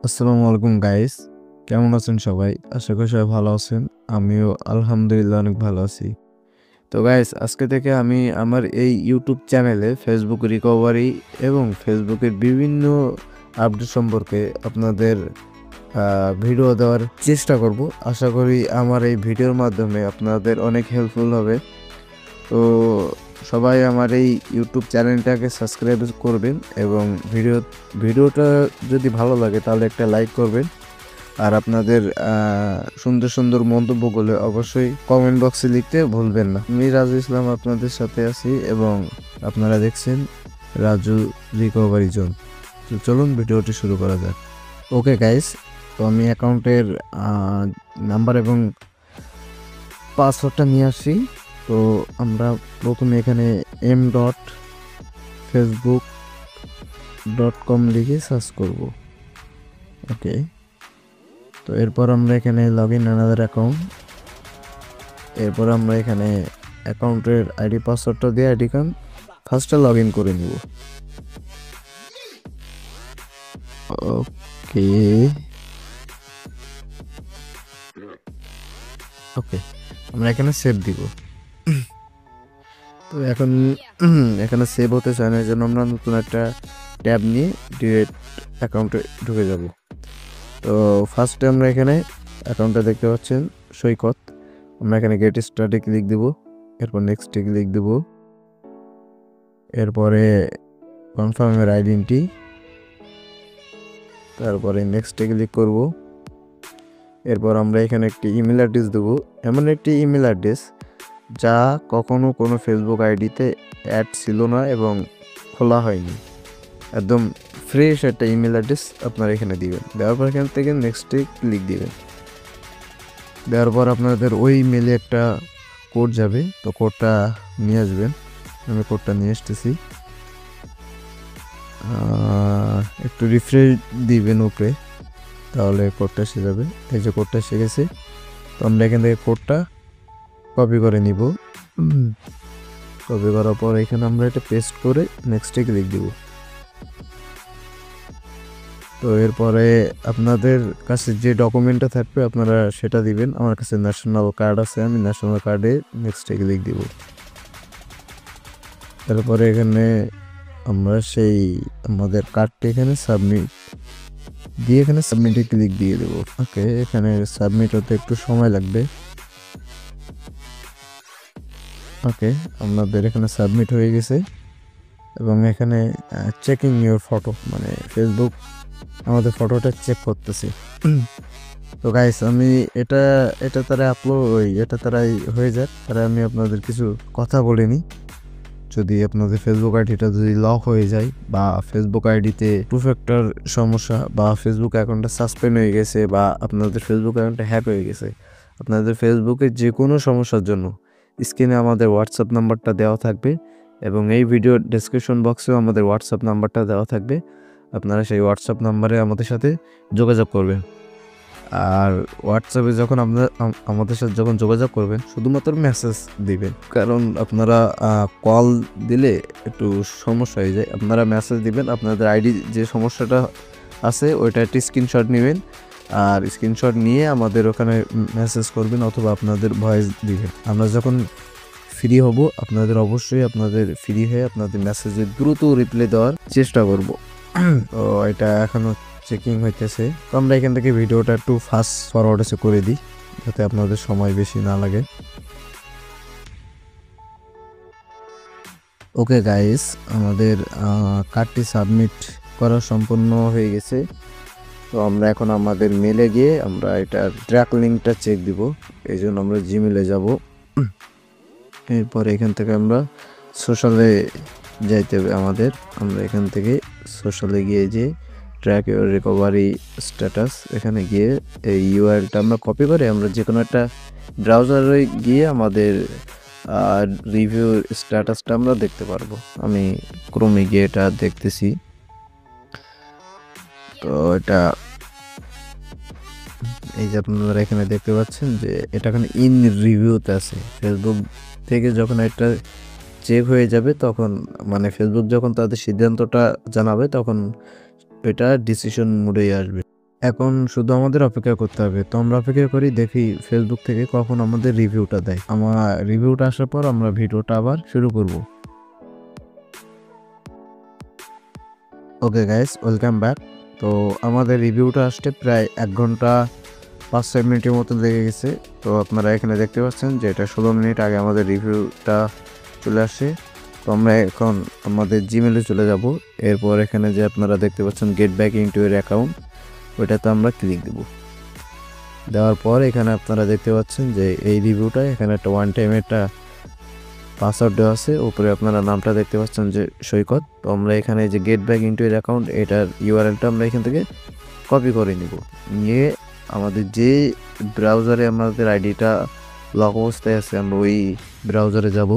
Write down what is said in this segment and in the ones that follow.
আসসালামু আলাইকুম গাইস, কেমন আছেন সবাই? আশা করি সবাই ভালো আছেন। আমিও আলহামদুলিল্লাহ অনেক ভালো আছি। তো গাইস, আজকে থেকে আমি আমার এই ইউটিউব চ্যানেলে ফেসবুক রিকভারি এবং ফেসবুকের বিভিন্ন আপডেট সম্পর্কে আপনাদের ভিডিও দেওয়ার চেষ্টা করব। আশা করি আমার এই ভিডিওর মাধ্যমে আপনাদের অনেক হেল্পফুল হবে। তো সবাই আমার এই ইউটিউব চ্যানেলটাকে সাবস্ক্রাইব করবেন এবং ভিডিওটা যদি ভালো লাগে তাহলে একটা লাইক করবেন। আর আপনাদের সুন্দর সুন্দর মন্তব্যগুলো অবশ্যই কমেন্ট বক্সে লিখতে ভুলবেন না। আমি রাজু ইসলাম আপনাদের সাথে আছি এবং আপনারা দেখছেন রাজু রিকভারি জোন। তো চলুন ভিডিওটি শুরু করা যাক। ওকে গাইস, তো আমি অ্যাকাউন্টের নাম্বার এবং পাসওয়ার্ডটা নিয়ে আসি। তো আমরা প্রথমে এখানে m.facebook.com লিখে সার্চ করব। ওকে, তো এরপর আমরা এখানে লগ ইন অ্যানাদার অ্যাকাউন্ট। এরপর আমরা এখানে অ্যাকাউন্টের আইডি পাসওয়ার্ডটা দিয়ে আইডি কার্ড ফার্স্টে লগ ইন করে নিব। ওকে ওকে আমরা এখানে সেভ দিব। তো এখানে সেভ হতে চায় না, এই জন্য আমরা নতুন একটা ট্যাব নিয়ে ডিরেক্ট অ্যাকাউন্টে ঢুকে যাব। তো ফার্স্টে আমরা এখানে অ্যাকাউন্টটা দেখতে পাচ্ছেন সৈকত। আমরা এখানে গেট স্টার্টে ক্লিক দেব, এরপর নেক্সটে ক্লিক দেব, এরপরে কনফার্মের আইডেন্টি, তারপরে নেক্সটে ক্লিক করব। এরপর আমরা এখানে একটি ইমেল অ্যাড্রেস দেবো, এমন একটি ইমেল অ্যাড্রেস যা কখনো কোনো ফেসবুক আইডিতে অ্যাড ছিল না এবং খোলা হয়নি। একদম ফ্রেশ একটা ইমেল অ্যাড্রেস আপনারা এখানে দিবেন। দেওয়ার পর এখান থেকে নেক্সটে ক্লিক দিবেন। দেওয়ার পর আপনাদের ওই ইমেলে একটা কোড যাবে, তো কোডটা নিয়ে আসবেন। আমি কোডটা নিয়ে আসতেছি। একটু রিফ্রেশ দিবেন উপরে, তাহলে কোডটা এসে যাবে। এই যে কোডটা এসে গেছে, তো আমরা এখান থেকে কোডটা কপি করে নিব। কপি করার পর এখানে আমরা এটা পেস্ট করে নেক্সটে ক্লিক দিব। তো এরপরে আপনাদের কাছে যে ডকুমেন্টটা থাকবে আপনারা সেটা দিবেন। আমার কাছে ন্যাশনাল কার্ড আছে, আমি ন্যাশনাল কার্ডে নেক্সটে ক্লিক দিব। তারপরে এখানে আমরা সেই আমাদের কার্ডটি এখানে সাবমিট দিয়ে এখানে সাবমিটে ক্লিক দিয়ে দেবো। ওকে, এখানে সাবমিট হতে একটু সময় লাগবে। ওকে, আপনাদের এখানে সাবমিট হয়ে গেছে এবং এখানে চেকিং ইউর ফটো, মানে ফেসবুক আমাদের ফটোটা চেক করতেছি। তো গাইস, আমি এটা এটা তারা এটা তারাই হয়ে যাক, তারা আমি আপনাদের কিছু কথা বলিনি। যদি আপনাদের ফেসবুক আইডিটা যদি লক হয়ে যায় বা ফেসবুক আইডিতে টু ফ্যাক্টর সমস্যা বা ফেসবুক অ্যাকাউন্টটা সাসপেন্ড হয়ে গেছে বা আপনাদের ফেসবুক অ্যাকাউন্টটা হ্যাক হয়ে গেছে, আপনাদের ফেসবুকে যে কোনো সমস্যার জন্য স্ক্রিনে আমাদের হোয়াটসঅ্যাপ নাম্বারটা দেওয়া থাকবে এবং এই ভিডিও ডেসক্রিপশন বক্সেও আমাদের হোয়াটসঅ্যাপ নাম্বারটা দেওয়া থাকবে। আপনারা সেই হোয়াটসঅ্যাপ নাম্বারে আমাদের সাথে যোগাযোগ করবেন। আর হোয়াটসঅ্যাপে যখন আমাদের সাথে যখন যোগাযোগ করবেন শুধুমাত্র মেসেজ দিবেন, কারণ আপনারা কল দিলে একটু সমস্যা হয়ে যায়। আপনারা মেসেজ দিবেন, আপনাদের আইডি যে সমস্যাটা আছে ওইটা একটি স্ক্রিনশট নেবেন, আর স্ক্রিনশট নিয়ে আমাদের ওখানে মেসেজ করবেন অথবা আপনাদের ভয়েস দিবেন। আমরা যখন ফ্রি হব আপনাদের অবশ্যই আপনাদের ফ্রি হয়ে আপনাদের মেসেজে দ্রুত রিপ্লাই দেওয়ার চেষ্টা করব। তো এটা এখনো চেকিং হইতেছে। তো আমরা এখান থেকে ভিডিওটা একটু ফাস্ট ফরওয়ার্ড করে দিই যাতে আপনাদের সময় বেশি না লাগে। ওকে গাইস, আমাদের কার্ডটি সাবমিট করা সম্পূর্ণ হয়ে গেছে। তো আমরা এখন আমাদের মেলে গিয়ে আমরা এটা ট্র্যাক লিঙ্কটা চেক দিব। এই জন্য আমরা জিমেলে যাব। এরপর এখান থেকে আমরা সোশ্যালে যাইতে হবে আমাদের। আমরা এখান থেকে সোশ্যালে গিয়ে যে ট্র্যাক ইউর রিকভারি স্ট্যাটাস, এখানে গিয়ে এই ইউআরএলটা আমরা কপি করে আমরা যে কোনো একটা ব্রাউজারে গিয়ে আমাদের রিভিউ স্ট্যাটাসটা আমরা দেখতে পারবো। আমি ক্রোমে গিয়ে এটা দেখতেছি। তো এটা এই যে আপনারা এখানে দেখতে পাচ্ছেন যে এটা এখানে ইন রিভিউতে আছে। ফেসবুক থেকে যখন এটা চেক হয়ে যাবে তখন, মানে ফেসবুক যখন তাদের সিদ্ধান্তটা জানাবে তখন এটা ডিসিশন মোডেই আসবে। এখন শুধু আমাদের অপেক্ষা করতে হবে। তো আমরা অপেক্ষা করি, দেখি ফেসবুক থেকে কখন আমাদের রিভিউটা দেয়। আমার রিভিউটা আসার পর আমরা ভিডিওটা আবার শুরু করব। Okay guys, welcome back. তো আমাদের রিভিউটা আসতে প্রায় 1 ঘন্টা 5-6 মিনিটের মতো লেগে গেছে। তো আপনারা এখানে দেখতে পাচ্ছেন যে এটা 16 মিনিট আগে আমাদের রিভিউটা চলে আসে। তো আমরা এখন আমাদের জিমেলে চলে যাব। এরপর এখানে যে আপনারা দেখতে পাচ্ছেন get back into your account, ওইটাতে আমরা ক্লিক দেব। দেওয়ার পর এখানে আপনারা দেখতে পাচ্ছেন যে এই রিভিউটা এখানে একটা ওয়ান টাইম একটা পাসওয়ার্ড দেওয়া আছে। উপরে আপনারা নামটা দেখতে পাচ্ছেন যে সৈকত। তো আমরা এখানে যে get back into your account, এটার ইউআরএলটা আমরা এখান থেকে কপি করে নিব। নিয়ে আমাদের যে ব্রাউজারে আমাদের আইডিটা লক অবস্থায় আছে আমরা ওই ব্রাউজারে যাব।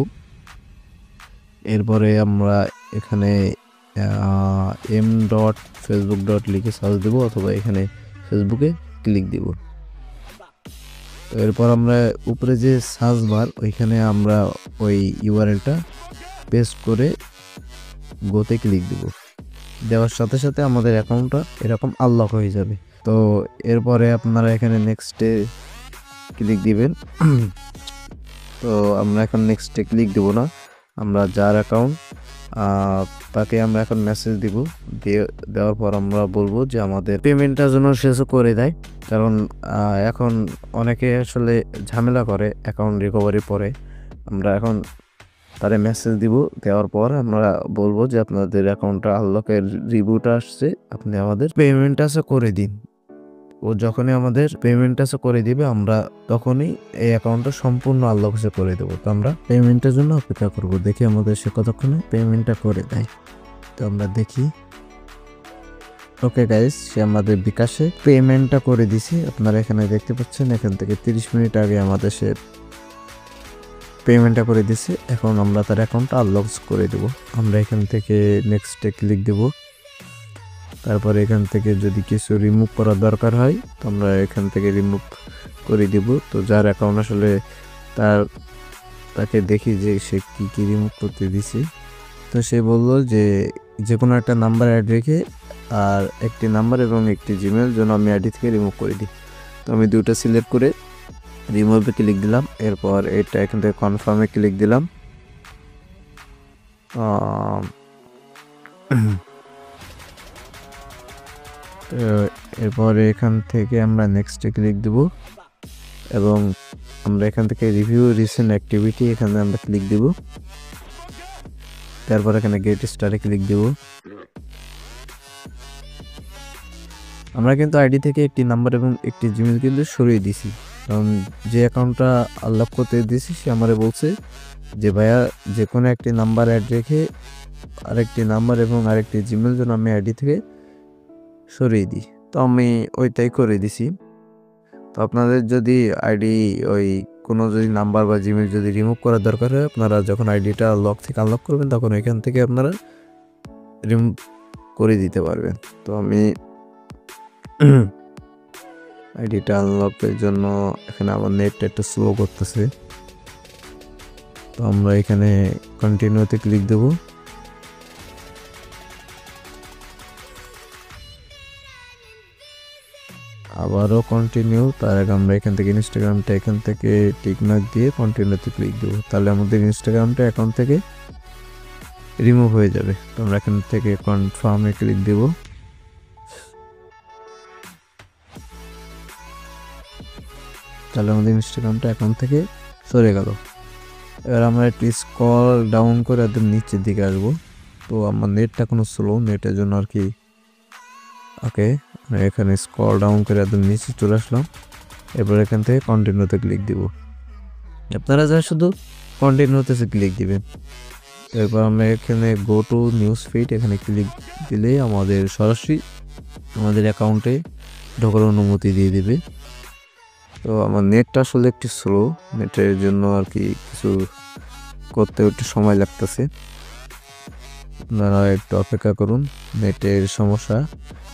এরপরে আমরা এখানে m.facebook. লিখে সার্চ দেবো, অথবা এখানে ফেসবুকে ক্লিক দিব। তো এরপর আমরা উপরে যে সার্চ বার, ওইখানে আমরা ওই ইউআরএলটা পেস্ট করে গোতে ক্লিক দিব। দেওয়ার সাথে সাথে আমাদের অ্যাকাউন্টটা এরকম আনলক হয়ে যাবে। তো এরপরে আপনারা এখানে নেক্সটে ক্লিক দিবেন। তো আমরা এখন নেক্সটে ক্লিক দেব না, আমরা যার অ্যাকাউন্ট তাকে আমরা এখন মেসেজ দিব। দেওয়ার পর আমরা বলবো যে আমাদের পেমেন্টটা যেন শেষ করে দেয়, কারণ এখন অনেকে আসলে ঝামেলা করে অ্যাকাউন্ট রিকভারি পরে। আমরা এখন তারে মেসেজ দিব। দেওয়ার পর আমরা বলবো যে আপনাদের অ্যাকাউন্টটা আনলকের রিভিউটা আসছে, আপনি আমাদের পেমেন্টটা করে দিন। ও যখনই আমাদের পেমেন্টটা করে দিবে, আমরা তখনই এই অ্যাকাউন্টটা সম্পূর্ণ আনলক করে দেবো। তো আমরা পেমেন্টের জন্য অপেক্ষা করব, দেখি আমাদের সে কতক্ষণে পেমেন্টটা করে দেয়। তো আমরা দেখি। ওকে গাইস, সে আমাদের বিকাশে পেমেন্টটা করে দিছি। আপনারা এখানে দেখতে পাচ্ছেন এখান থেকে 30 মিনিট আগে আমাদের সে পেমেন্টটা করে দিছে। এখন আমরা তার অ্যাকাউন্টটা আনলক করে দেব। আমরা এখান থেকে নেক্সটে ক্লিক দেব। তারপরে এখান থেকে যদি কিছু রিমুভ করার দরকার হয়, তো আমরা এখান থেকে রিমুভ করে দিব। তো যার অ্যাকাউন্ট আসলে তাকে দেখি যে সে কি রিমুভ করতে দিছে। তো সে বলল যে কোনো একটা নাম্বার অ্যাড রেখে আর একটি নাম্বার এবং একটি জিমেল যেন আমি আইডি থেকে রিমুভ করে দিই। তো আমি দুটো সিলেক্ট করে রিমুভে ক্লিক দিলাম। এরপর এটা এখান থেকে কনফার্মে ক্লিক দিলাম। এরপর এখান থেকে আমরা নেক্সটে ক্লিক দেব এবং আমরা এখান থেকে রিভিউ রিসেন্ট অ্যাক্টিভিটি এখানে আমরা ক্লিক দেব। তারপর এখানে গেট স্টারে ক্লিক দেব। আমরা কিন্তু আইডি থেকে একটি নাম্বার এবং একটি জিমেল কিন্তু সরিয়ে দিছি, কারণ যে অ্যাকাউন্টটা আনলক করতে দিয়েছি সে আমারে বলছে যে ভাইয়া যে কোনো একটি নাম্বার অ্যাড রেখে আরেকটি নাম্বার এবং আরেকটি জিমেল যেন আমি আইডি থেকে সরিয়ে দিই। তো আমি ওইটাই করে দিছি। তো আপনাদের যদি আইডি ওই কোনো যদি নাম্বার বা জিমেল যদি রিমুভ করার দরকার হয়, আপনারা যখন আইডিটা লক থেকে আনলক করবেন তখন ওইখান থেকে আপনারা রিমুভ করে দিতে পারবেন। তো আমি আইডিটা আনলকের জন্য এখানে আমার নেটটা একটু স্লো করতেছে। তো আমরা এখানে কন্টিনিউতে ক্লিক দেব। আবারও কন্টিনিউ। তার আগে আমরা এখান থেকে ইনস্টাগ্রামটা এখান থেকে টিকমার্ক দিয়ে কন্টিনিউতে ক্লিক দেবো, তাহলে আমাদের ইনস্টাগ্রামটা অ্যাকাউন্ট থেকে রিমুভ হয়ে যাবে। তো আমরা এখান থেকে কনফার্মে ক্লিক দেব। তাহলে আমাদের ইনস্টাগ্রামটা অ্যাকাউন্ট থেকে সরে গেল। এবার আমরা একটু স্ক্রল ডাউন করে একদম নিচের দিকে আসবো। তো আমার নেটটা কোনো স্লো, নেটের জন্য আর কি। ওকে, এখানে স্ক্রল ডাউন করে একদম নিচে চলে আসলাম। এরপর এখান থেকে কন্টিনিউতে ক্লিক দিব। আপনারা যা শুধু কন্টিনিউতে ক্লিক দিবেন। এরপর আমরা এখানে গো টু নিউজ ফিড এখানে ক্লিক দিলে আমাদের সরাসরি আমাদের অ্যাকাউন্টে ঢোকার অনুমতি দিয়ে দেবে। তো আমার নেটটা আসলে একটু স্লো, নেটের জন্য আর কি কিছু করতে একটু সময় লাগতেছে। আপনারা একটু অপেক্ষা করুন, নেটের সমস্যা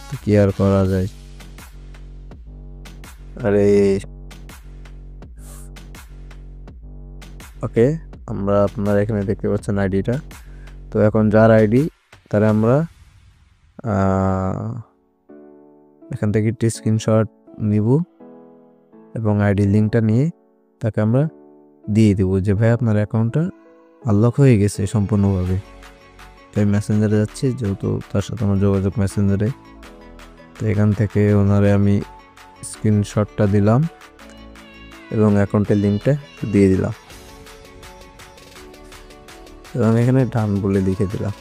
তো কি আর করা যায়। আরে ওকে, আমরা আপনারা এখানে দেখতে পাচ্ছেন আইডিটা। তো এখন যার আইডি তারা আমরা এখান থেকে একটি স্ক্রিনশট নিব এবং আইডি লিঙ্কটা নিয়ে তাকে আমরা দিয়ে দেবো যে ভাই আপনার অ্যাকাউন্টটা আনলক হয়ে গেছে সম্পূর্ণভাবে। তাই মেসেঞ্জারে যাচ্ছি, যেহেতু তার সাথে আমার যোগাযোগ মেসেঞ্জারে। তো এখান থেকে ওনারে আমি স্ক্রিনশটটা দিলাম এবং অ্যাকাউন্টের লিঙ্কটা দিয়ে দিলাম এবং এখানে ডান বলে লিখে দিলাম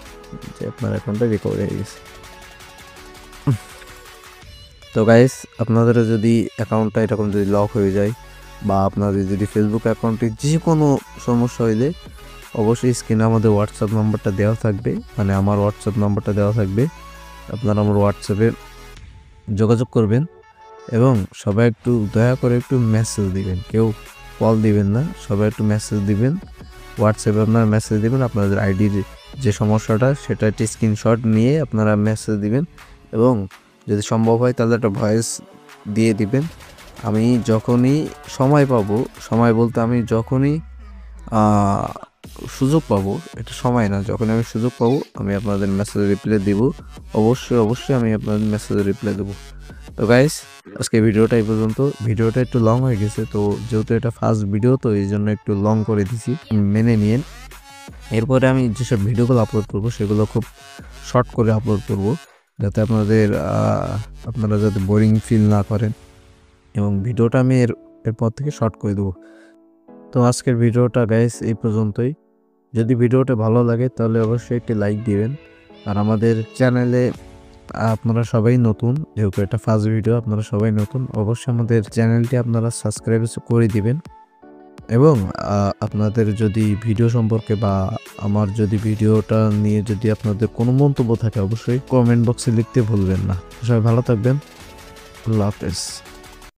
যে আপনার অ্যাকাউন্টটা রিকভার হয়ে গেছে। তো গাইস, আপনাদেরও যদি অ্যাকাউন্টটা এরকম যদি লক হয়ে যায় বা আপনাদের যদি ফেসবুক অ্যাকাউন্টে যে কোনো সমস্যা হইলে অবশ্যই স্ক্রিনে আমাদের হোয়াটসঅ্যাপ নাম্বারটা দেওয়া থাকবে, মানে আমার হোয়াটসঅ্যাপ নাম্বারটা দেওয়া থাকবে। আপনারা আমার হোয়াটসঅ্যাপে যোগাযোগ করবেন এবং সবাই একটু দয়া করে একটু মেসেজ দিবেন, কেউ কল দিবেন না, সবাই একটু মেসেজ দিবেন। হোয়াটসঅ্যাপে আপনারা মেসেজ দিবেন আপনাদের আইডির যে সমস্যাটা সেটা একটি স্ক্রিনশট নিয়ে আপনারা মেসেজ দিবেন এবং যদি সম্ভব হয় তাহলে একটা ভয়েস দিয়ে দিবেন। আমি যখনই সময় পাবো, সময় বলতে আমি যখনই সুযোগ পাবো, এটা সময় না, যখন আমি সুযোগ পাবো আমি আপনাদের মেসেজে রিপ্লাই দিব। অবশ্যই আমি আপনাদের মেসেজে রিপ্লাই দেবো। তো গাইস, আজকে ভিডিওটা এই পর্যন্ত। ভিডিওটা একটু লং হয়ে গেছে, তো যেহেতু এটা ফার্স্ট ভিডিও তো এই জন্য একটু লং করে দিছি, মেনে নিন। এরপরে আমি যেসব ভিডিওগুলো আপলোড করব সেগুলো খুব শর্ট করে আপলোড করব, যাতে আপনারা যাতে বোরিং ফিল না করেন, এবং ভিডিওটা আমি এরপর থেকে শর্ট করে দেবো। তো আজকের ভিডিওটা গাইস এই পর্যন্তই। যদি ভিডিওটা ভালো লাগে তাহলে অবশ্যই একটি লাইক দিবেন। আর আমাদের চ্যানেলে আপনারা সবাই নতুন, যেহেতু এটা ফার্স্ট ভিডিও, আপনারা সবাই নতুন, অবশ্যই আমাদের চ্যানেলটি আপনারা সাবস্ক্রাইব করে দিবেন। এবং আপনাদের যদি ভিডিও সম্পর্কে বা আমার যদি ভিডিওটা নিয়ে যদি আপনাদের কোনো মন্তব্য থাকে অবশ্যই কমেন্ট বক্সে লিখতে ভুলবেন না। সবাই ভালো থাকবেন। আল্লাহ হাফেজ।